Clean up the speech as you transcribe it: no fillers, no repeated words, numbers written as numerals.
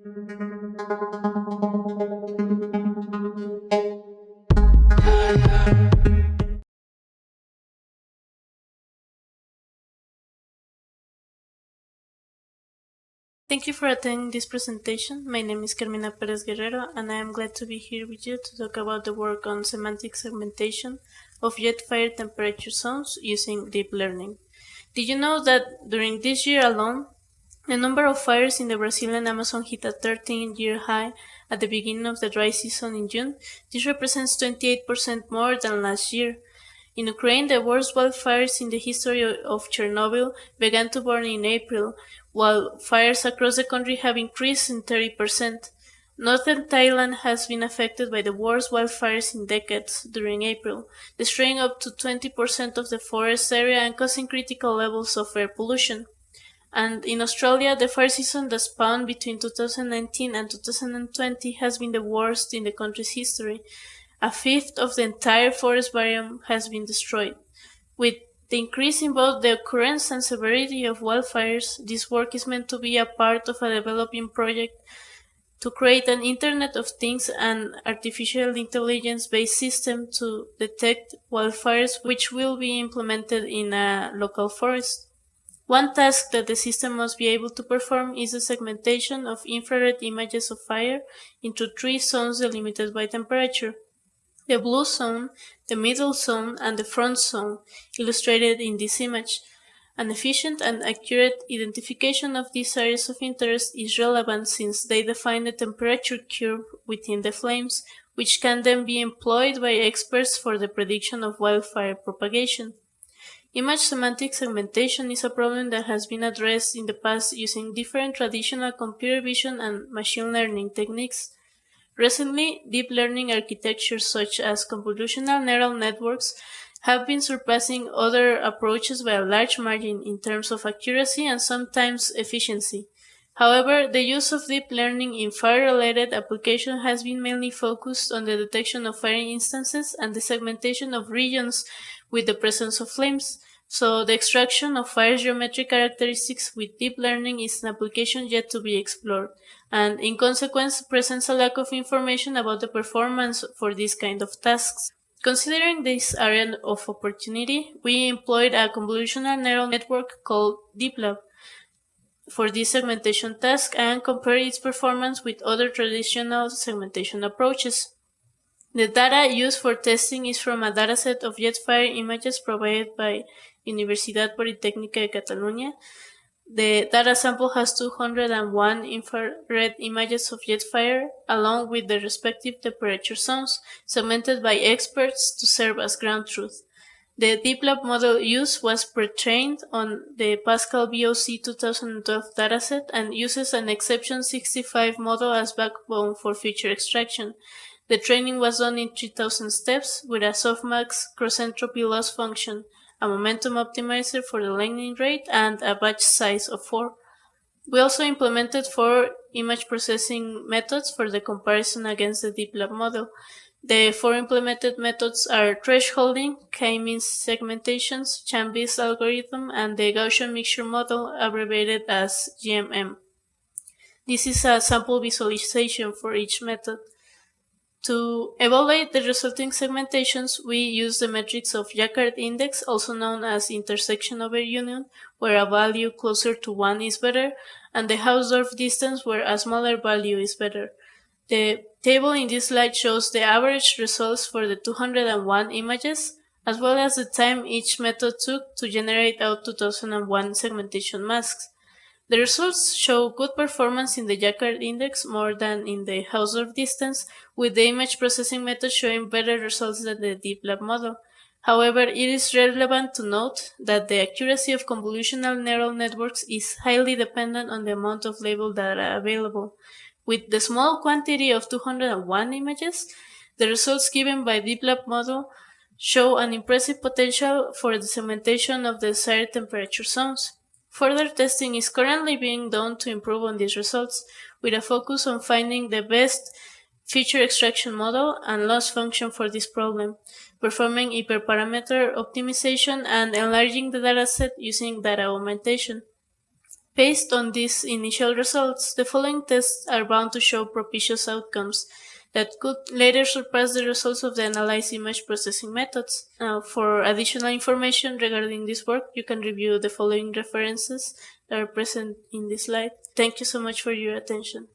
Thank you for attending this presentation. My name is Carmina Perez-Guerrero, and I am glad to be here with you to talk about the work on semantic segmentation of jet fire temperature zones using deep learning. Did you know that during this year alone, the number of fires in the Brazilian Amazon hit a 13-year high at the beginning of the dry season in June? This represents 28% more than last year. In Ukraine, the worst wildfires in the history of Chernobyl began to burn in April, while fires across the country have increased in 30%. Northern Thailand has been affected by the worst wildfires in decades during April, destroying up to 20% of the forest area and causing critical levels of air pollution. And in Australia, the fire season that spanned between 2019 and 2020 has been the worst in the country's history. A fifth of the entire forest biome has been destroyed. With the increase in both the occurrence and severity of wildfires, this work is meant to be a part of a developing project to create an Internet of Things and artificial intelligence-based system to detect wildfires, which will be implemented in a local forest. One task that the system must be able to perform is the segmentation of infrared images of fire into 3 zones delimited by temperature: the blue zone, the middle zone, and the front zone, illustrated in this image. An efficient and accurate identification of these areas of interest is relevant since they define the temperature curve within the flames, which can then be employed by experts for the prediction of wildfire propagation. Image semantic segmentation is a problem that has been addressed in the past using different traditional computer vision and machine learning techniques. Recently, deep learning architectures such as convolutional neural networks have been surpassing other approaches by a large margin in terms of accuracy and sometimes efficiency. However, the use of deep learning in fire-related applications has been mainly focused on the detection of fire instances and the segmentation of regions with the presence of flames. So the extraction of fire geometric characteristics with deep learning is an application yet to be explored, and in consequence presents a lack of information about the performance for this kind of tasks. Considering this area of opportunity, we employed a convolutional neural network called DeepLab for this segmentation task and compared its performance with other traditional segmentation approaches. The data used for testing is from a dataset of jet fire images provided by Universidad Politécnica de Catalunya. The data sample has 201 infrared images of jet fire, along with the respective temperature zones, segmented by experts to serve as ground truth. The DeepLab model used was pre-trained on the Pascal VOC 2012 dataset and uses an exception 65 model as backbone for feature extraction. The training was done in 3000 steps with a softmax cross-entropy loss function, a momentum optimizer for the lightning rate, and a batch size of 4. We also implemented 4 image processing methods for the comparison against the DeepLab model. The 4 implemented methods are thresholding, K-means segmentations, Chambis algorithm, and the Gaussian mixture model, abbreviated as GMM. This is a sample visualization for each method. To evaluate the resulting segmentations, we use the metrics of Jaccard index, also known as intersection over union, where a value closer to 1 is better, and the Hausdorff distance, where a smaller value is better. The table in this slide shows the average results for the 201 images, as well as the time each method took to generate out 2001 segmentation masks. The results show good performance in the Jaccard index more than in the Hausdorff distance, with the image processing method showing better results than the DeepLab model. However, it is relevant to note that the accuracy of convolutional neural networks is highly dependent on the amount of label data available. With the small quantity of 201 images, the results given by DeepLab model show an impressive potential for the segmentation of the desired temperature zones. Further testing is currently being done to improve on these results, with a focus on finding the best feature extraction model and loss function for this problem, performing hyperparameter optimization, and enlarging the dataset using data augmentation. Based on these initial results, the following tests are bound to show propitious outcomes that could later surpass the results of the analyzed image processing methods. Now, for additional information regarding this work, you can review the following references that are present in this slide. Thank you so much for your attention.